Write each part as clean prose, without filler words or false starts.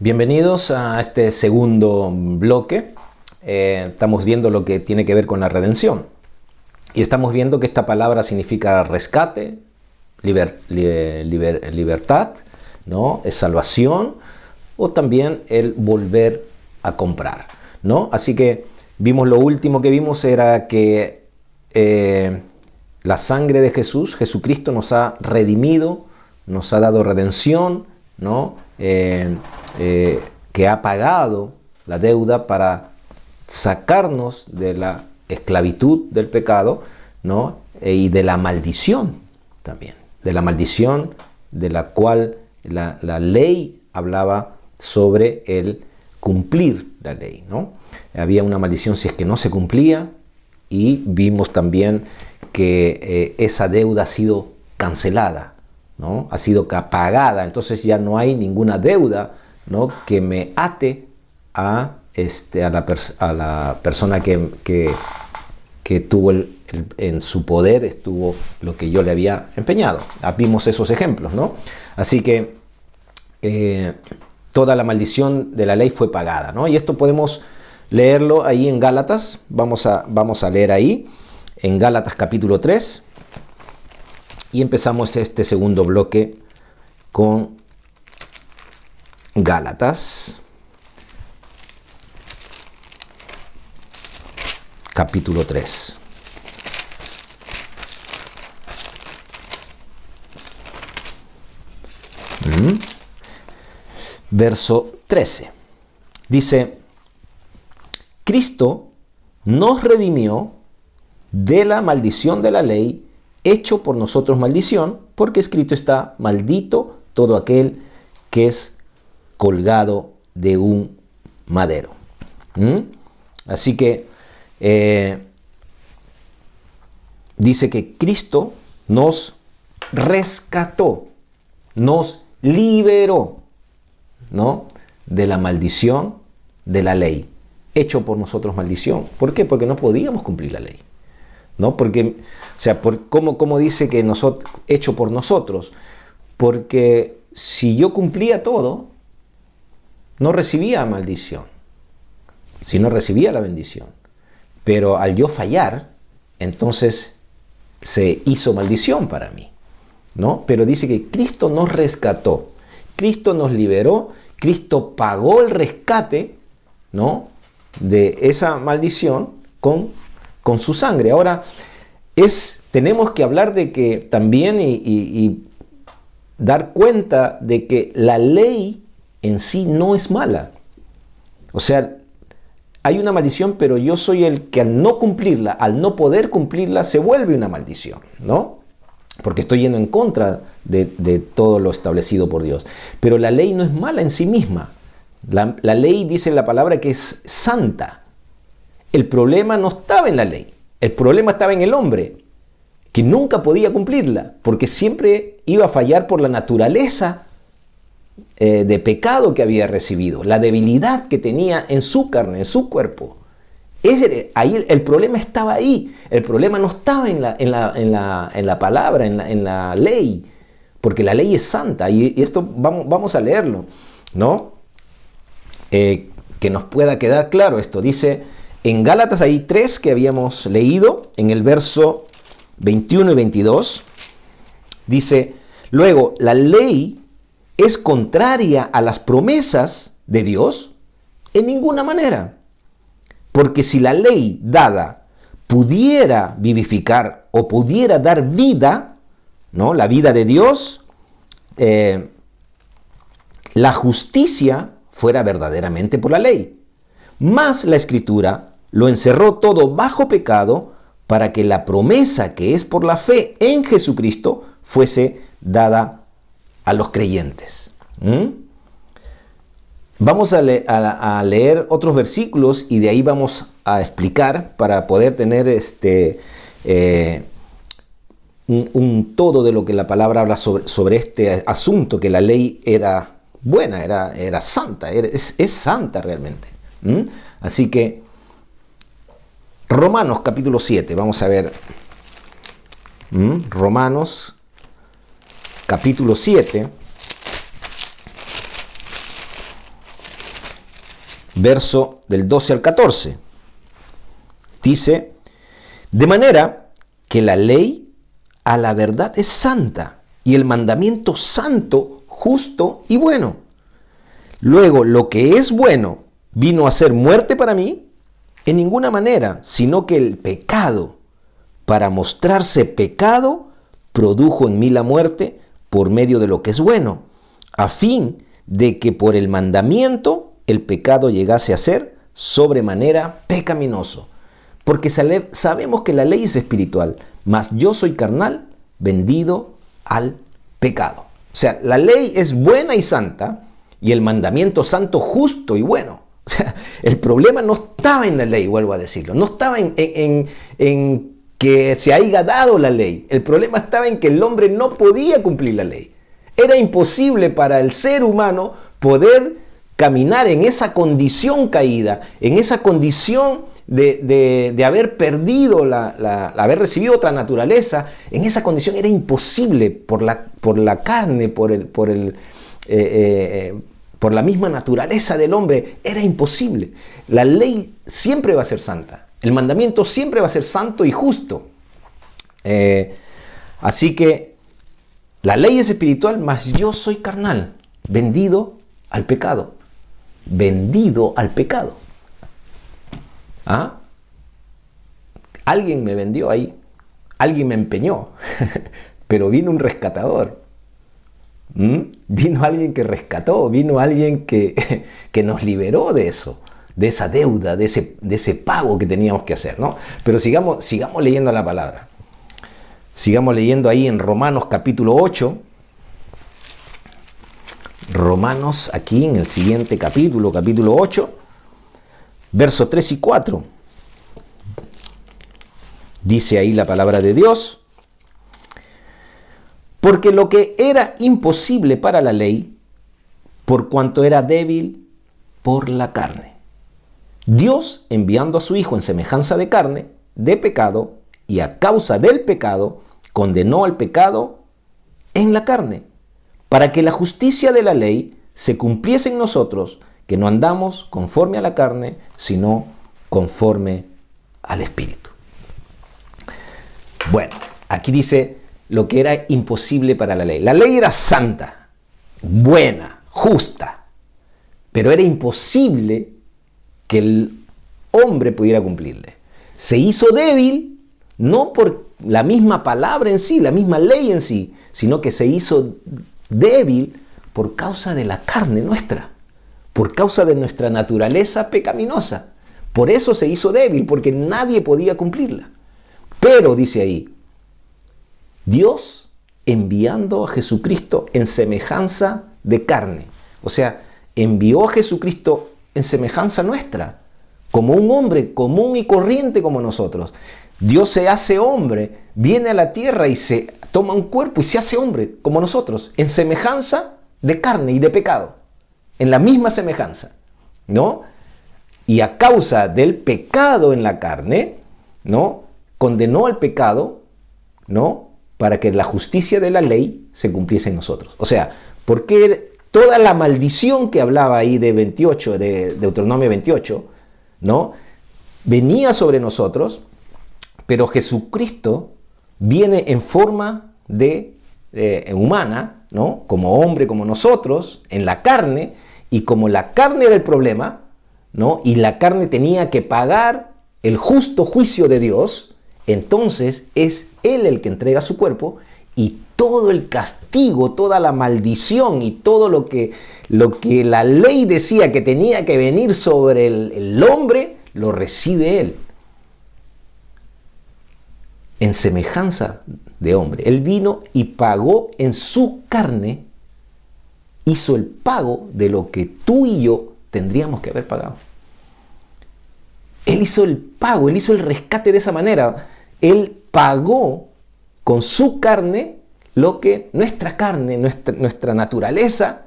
Bienvenidos a este segundo bloque. Estamos viendo lo que tiene que ver con la redención. Y estamos viendo que esta palabra significa rescate, libertad, ¿no? Es salvación, o también el volver a comprar, ¿no? Así que vimos, lo último que vimos era que la sangre de Jesús, Jesucristo nos ha redimido, nos ha dado redención, ¿no? Que ha pagado la deuda para sacarnos de la esclavitud del pecado, ¿no? Y de la maldición también, de la maldición de la cual la ley hablaba sobre el cumplir la ley, ¿no? Había una maldición si es que no se cumplía, y vimos también que esa deuda ha sido cancelada, ¿no? Ha sido pagada, entonces ya no hay ninguna deuda, ¿no? Que me ate a la persona que tuvo en su poder estuvo lo que yo le había empeñado. Vimos esos ejemplos, ¿no? Así que toda la maldición de la ley fue pagada, ¿no? Y esto podemos leerlo ahí en Gálatas. Vamos a leer ahí en Gálatas capítulo 3. Y empezamos este segundo bloque con Gálatas, capítulo 3. Verso 13. Dice: Cristo nos redimió de la maldición de la ley, hecho por nosotros maldición, porque escrito está: maldito todo aquel que es colgado de un madero. Así que dice que Cristo nos rescató, nos liberó, ¿no? De la maldición de la ley, hecho por nosotros maldición. ¿Por qué? Porque no podíamos cumplir la ley, ¿no? Porque, o sea, ¿cómo dice que hecho por nosotros? Porque si yo cumplía todo, no recibía maldición, sino recibía la bendición. Pero al yo fallar, entonces se hizo maldición para mí, ¿no? Pero dice que Cristo nos rescató, Cristo nos liberó, Cristo pagó el rescate, ¿no? De esa maldición con su sangre. Ahora, tenemos que hablar de que también y dar cuenta de que la ley en sí no es mala. O sea, hay una maldición, pero yo soy el que al no cumplirla, al no poder cumplirla, se vuelve una maldición, ¿no? Porque estoy yendo en contra de todo lo establecido por Dios. Pero la ley no es mala en sí misma. La ley dice en la palabra que es santa. El problema no estaba en la ley. El problema estaba en el hombre, que nunca podía cumplirla, porque siempre iba a fallar por la naturaleza de pecado que había recibido, la debilidad que tenía en su carne, en su cuerpo. Ahí el problema estaba ahí. El problema no estaba en la palabra, en la ley, porque la ley es santa. Y esto vamos a leerlo, ¿no? Que nos pueda quedar claro esto. Dice en Gálatas ahí 3 que habíamos leído, en el verso 21 y 22, dice: luego, ¿la ley es contraria a las promesas de Dios? En ninguna manera. Porque si la ley dada pudiera vivificar o pudiera dar vida, ¿no? La vida de Dios, la justicia fuera verdaderamente por la ley. Mas la Escritura lo encerró todo bajo pecado, para que la promesa que es por la fe en Jesucristo fuese dada a los creyentes. Vamos a leer otros versículos y de ahí vamos a explicar para poder tener un todo de lo que la palabra habla sobre este asunto, que la ley era buena, era santa, es santa realmente. Así que Romanos capítulo 7, vamos a ver. Romanos capítulo 7. verso del 12 al 14. Dice, de manera que la ley a la verdad es santa y el mandamiento santo, justo y bueno. Luego, lo que es bueno vino a ser muerte para mí en ninguna manera, sino que el pecado, para mostrarse pecado, produjo en mí la muerte por medio de lo que es bueno, a fin de que por el mandamiento el pecado llegase a ser sobremanera pecaminoso. Porque sabemos que la ley es espiritual, mas yo soy carnal, vendido al pecado. O sea, la ley es buena y santa, y el mandamiento santo justo y bueno. O sea, el problema no estaba en la ley, vuelvo a decirlo. No estaba en que se haya dado la ley. El problema estaba en que el hombre no podía cumplir la ley. Era imposible para el ser humano poder caminar en esa condición caída, en esa condición de haber perdido, haber recibido otra naturaleza. En esa condición era imposible por la carne, por la misma naturaleza del hombre, era imposible. La ley siempre va a ser santa. El mandamiento siempre va a ser santo y justo. Así que la ley es espiritual, mas yo soy carnal, vendido al pecado. Vendido al pecado. ¿Ah? Alguien me vendió ahí. Alguien me empeñó. Pero vino un rescatador. Vino alguien que rescató, vino alguien que nos liberó de eso, de esa deuda, de ese pago que teníamos que hacer, ¿no? Pero sigamos leyendo la palabra. Sigamos leyendo ahí en Romanos capítulo 8. Romanos, aquí en el siguiente capítulo 8, versos 3 y 4. Dice ahí la palabra de Dios. Porque lo que era imposible para la ley, por cuanto era débil por la carne, Dios, enviando a su Hijo en semejanza de carne, de pecado, y a causa del pecado, condenó al pecado en la carne, para que la justicia de la ley se cumpliese en nosotros, que no andamos conforme a la carne, sino conforme al Espíritu. Bueno, aquí dice lo que era imposible para la ley. La ley era santa, buena, justa, pero era imposible que el hombre pudiera cumplirle. Se hizo débil, no por la misma palabra en sí, la misma ley en sí, sino que se hizo débil por causa de la carne nuestra, por causa de nuestra naturaleza pecaminosa. Por eso se hizo débil, porque nadie podía cumplirla. Pero, dice ahí, Dios enviando a Jesucristo en semejanza de carne. O sea, envió a Jesucristo en semejanza nuestra, como un hombre común y corriente como nosotros. Dios se hace hombre, viene a la tierra y se toma un cuerpo y se hace hombre como nosotros, en semejanza de carne y de pecado, en la misma semejanza, ¿no? Y a causa del pecado en la carne, ¿no? Condenó al pecado, ¿no? Para que la justicia de la ley se cumpliese en nosotros. O sea, porque toda la maldición que hablaba ahí de Deuteronomio 28, ¿no? Venía sobre nosotros, pero Jesucristo viene en forma de humana, ¿no? Como hombre, como nosotros, en la carne, y como la carne era el problema, ¿no? Y la carne tenía que pagar el justo juicio de Dios, entonces es Él el que entrega su cuerpo y todo el castigo, toda la maldición y todo lo que la ley decía que tenía que venir sobre el hombre, lo recibe Él. En semejanza de hombre. Él vino y pagó en su carne, hizo el pago de lo que tú y yo tendríamos que haber pagado. Él hizo el pago, Él hizo el rescate de esa manera. Él pagó con su carne lo que nuestra carne, nuestra naturaleza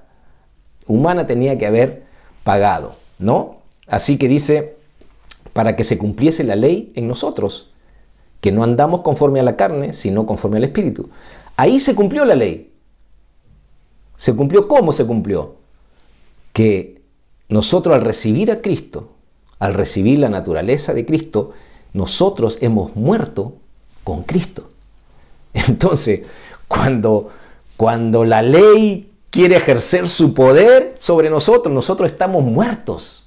humana tenía que haber pagado, ¿no? Así que dice, para que se cumpliese la ley en nosotros, que no andamos conforme a la carne, sino conforme al Espíritu. Ahí se cumplió la ley. ¿Se cumplió? ¿Cómo se cumplió? Que nosotros al recibir a Cristo, al recibir la naturaleza de Cristo, nosotros hemos muerto con Cristo. Entonces, cuando la ley quiere ejercer su poder sobre nosotros, nosotros estamos muertos.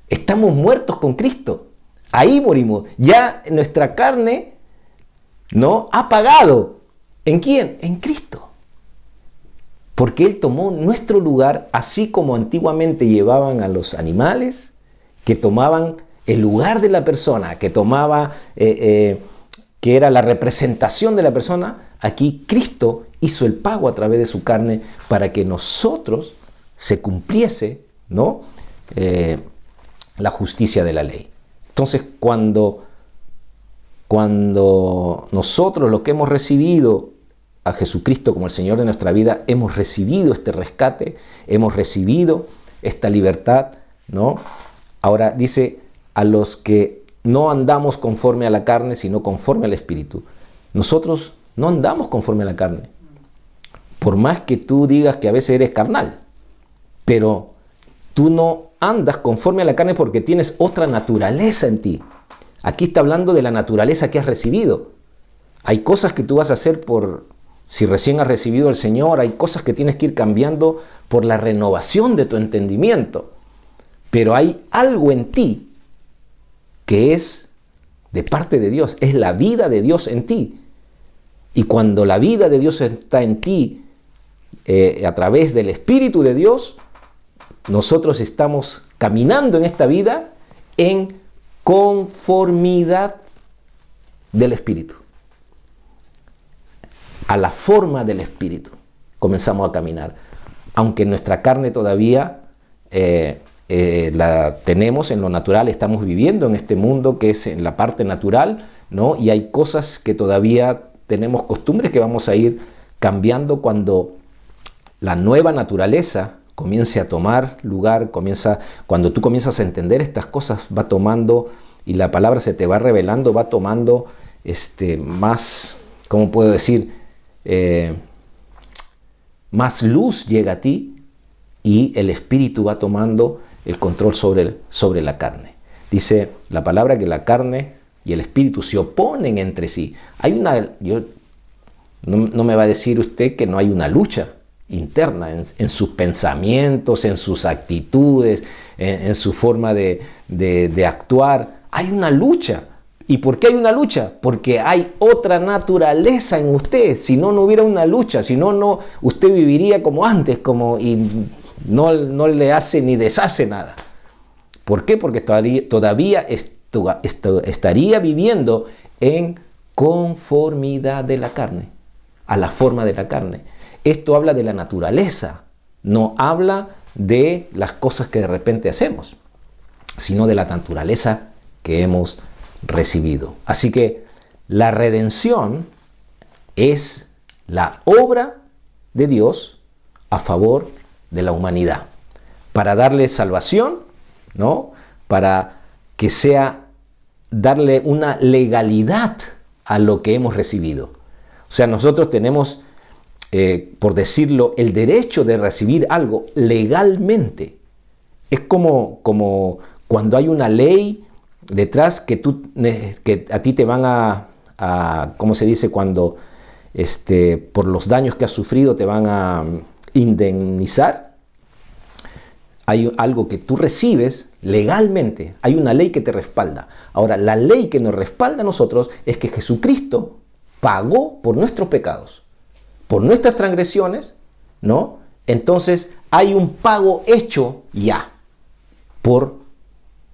Estamos muertos con Cristo. Ahí morimos. Ya nuestra carne, ¿no?, ha pagado. ¿En quién? En Cristo. Porque Él tomó nuestro lugar, así como antiguamente llevaban a los animales, que tomaban el lugar de la persona, que tomaba, que era la representación de la persona. Aquí Cristo hizo el pago a través de su carne para que nosotros se cumpliese, ¿no?, la justicia de la ley. Entonces, cuando nosotros, lo que hemos recibido a Jesucristo como el Señor de nuestra vida, hemos recibido este rescate, hemos recibido esta libertad, ¿no? Ahora dice, a los que no andamos conforme a la carne, sino conforme al Espíritu. Nosotros no andamos conforme a la carne. Por más que tú digas que a veces eres carnal, pero tú no andas conforme a la carne porque tienes otra naturaleza en ti. Aquí está hablando de la naturaleza que has recibido. Hay cosas que tú vas a hacer si recién has recibido al Señor, hay cosas que tienes que ir cambiando por la renovación de tu entendimiento. Pero hay algo en ti que es de parte de Dios, es la vida de Dios en ti. Y cuando la vida de Dios está en ti, a través del Espíritu de Dios, nosotros estamos caminando en esta vida en conformidad del Espíritu. A la forma del Espíritu comenzamos a caminar. Aunque nuestra carne todavía la tenemos en lo natural, estamos viviendo en este mundo que es en la parte natural, ¿no? Y hay cosas que todavía tenemos, costumbres que vamos a ir cambiando cuando la nueva naturaleza comience a tomar lugar, cuando tú comienzas a entender estas cosas, va tomando, y la palabra se te va revelando, va tomando más, ¿cómo puedo decir? Más luz llega a ti y el Espíritu va tomando el control sobre la carne. Dice la palabra que la carne y el Espíritu se oponen entre sí. No me va a decir usted que no hay una lucha interna en sus pensamientos, en sus actitudes, en su forma de actuar. Hay una lucha. ¿Y por qué hay una lucha? Porque hay otra naturaleza en usted. Si no, no hubiera una lucha. Si no, usted viviría como antes, y no le hace ni deshace nada. ¿Por qué? Porque todavía estaría viviendo en conformidad de la carne, a la forma de la carne. Esto habla de la naturaleza, no habla de las cosas que de repente hacemos, sino de la naturaleza que hemos recibido. Así que la redención es la obra de Dios a favor de la humanidad, para darle salvación, ¿no? Para que darle una legalidad a lo que hemos recibido. O sea, nosotros tenemos, por decirlo, el derecho de recibir algo legalmente. Es como cuando hay una ley detrás que a ti te van a ¿cómo se dice? Cuando por los daños que has sufrido te van a indemnizar. Hay algo que tú recibes legalmente, hay una ley que te respalda. Ahora, la ley que nos respalda a nosotros es que Jesucristo pagó por nuestros pecados, por nuestras transgresiones, ¿no? Entonces, hay un pago hecho ya por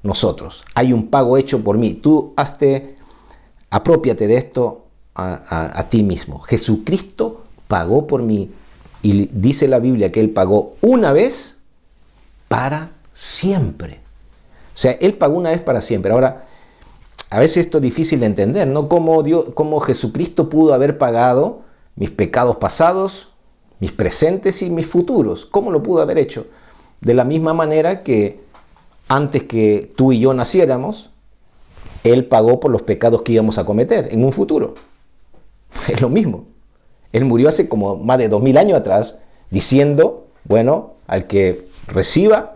nosotros. Hay un pago hecho por mí. Tú apropiate de esto a ti mismo. Jesucristo pagó por mí y dice la Biblia que Él pagó una vez para siempre. O sea, Él pagó una vez para siempre. Ahora, a veces esto es difícil de entender, ¿no? ¿Cómo Jesucristo pudo haber pagado mis pecados pasados, mis presentes y mis futuros? ¿Cómo lo pudo haber hecho? De la misma manera que antes que tú y yo naciéramos, Él pagó por los pecados que íbamos a cometer en un futuro. Es lo mismo. Él murió hace más de 2000 años atrás, diciendo, bueno, al que reciba,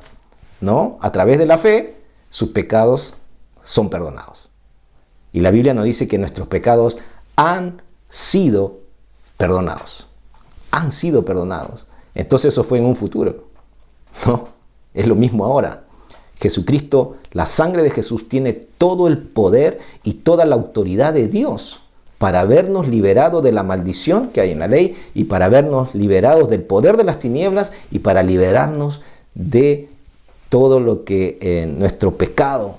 ¿no? A través de la fe, sus pecados son perdonados. Y la Biblia nos dice que nuestros pecados han sido perdonados. Han sido perdonados. Entonces eso fue en un futuro, ¿no? Es lo mismo ahora. Jesucristo, la sangre de Jesús tiene todo el poder y toda la autoridad de Dios para habernos liberado de la maldición que hay en la ley y para habernos liberados del poder de las tinieblas y para liberarnos de todo lo que nuestro pecado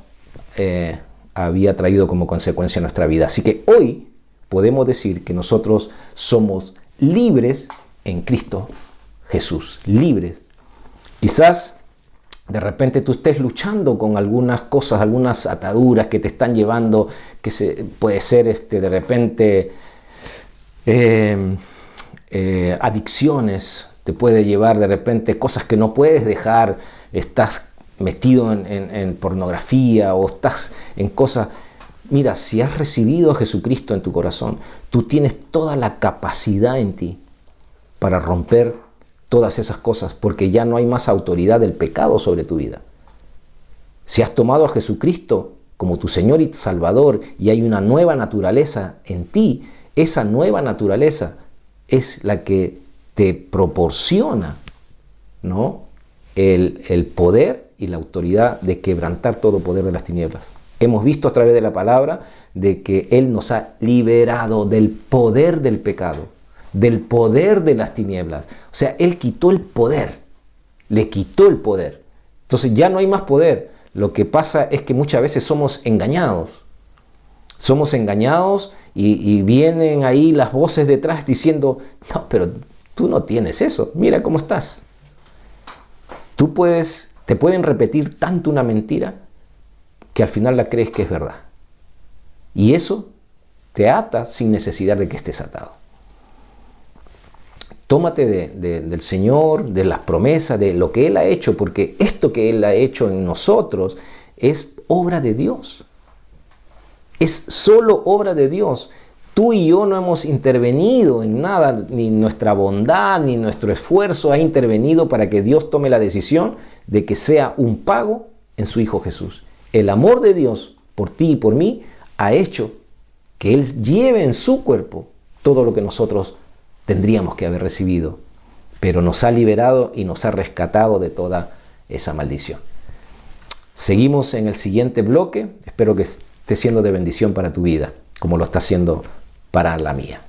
había traído como consecuencia en nuestra vida. Así que hoy podemos decir que nosotros somos libres en Cristo Jesús, libres. Quizás de repente tú estés luchando con algunas cosas, algunas ataduras que te están llevando, puede ser de repente adicciones, te puede llevar de repente cosas que no puedes dejar, estás metido en pornografía o estás en cosas. Mira, si has recibido a Jesucristo en tu corazón, tú tienes toda la capacidad en ti para romper todas esas cosas, porque ya no hay más autoridad del pecado sobre tu vida. Si has tomado a Jesucristo como tu Señor y Salvador y hay una nueva naturaleza en ti, esa nueva naturaleza es la que te proporciona, ¿no?, el poder y la autoridad de quebrantar todo poder de las tinieblas. Hemos visto a través de la palabra de que Él nos ha liberado del poder del pecado, del poder de las tinieblas. O sea, Él quitó el poder, le quitó el poder. Entonces ya no hay más poder. Lo que pasa es que muchas veces somos engañados. Somos engañados y vienen ahí las voces detrás diciendo, no, pero tú no tienes eso, mira cómo estás. Te pueden repetir tanto una mentira que al final la crees que es verdad. Y eso te ata sin necesidad de que estés atado. Tómate del Señor, de las promesas, de lo que Él ha hecho, porque esto que Él ha hecho en nosotros es obra de Dios. Es solo obra de Dios. Tú y yo no hemos intervenido en nada, ni nuestra bondad, ni nuestro esfuerzo ha intervenido para que Dios tome la decisión de que sea un pago en su Hijo Jesús. El amor de Dios por ti y por mí ha hecho que Él lleve en su cuerpo todo lo que nosotros tendríamos que haber recibido, pero nos ha liberado y nos ha rescatado de toda esa maldición. Seguimos en el siguiente bloque. Espero que esté siendo de bendición para tu vida, como lo está haciendo para la mía.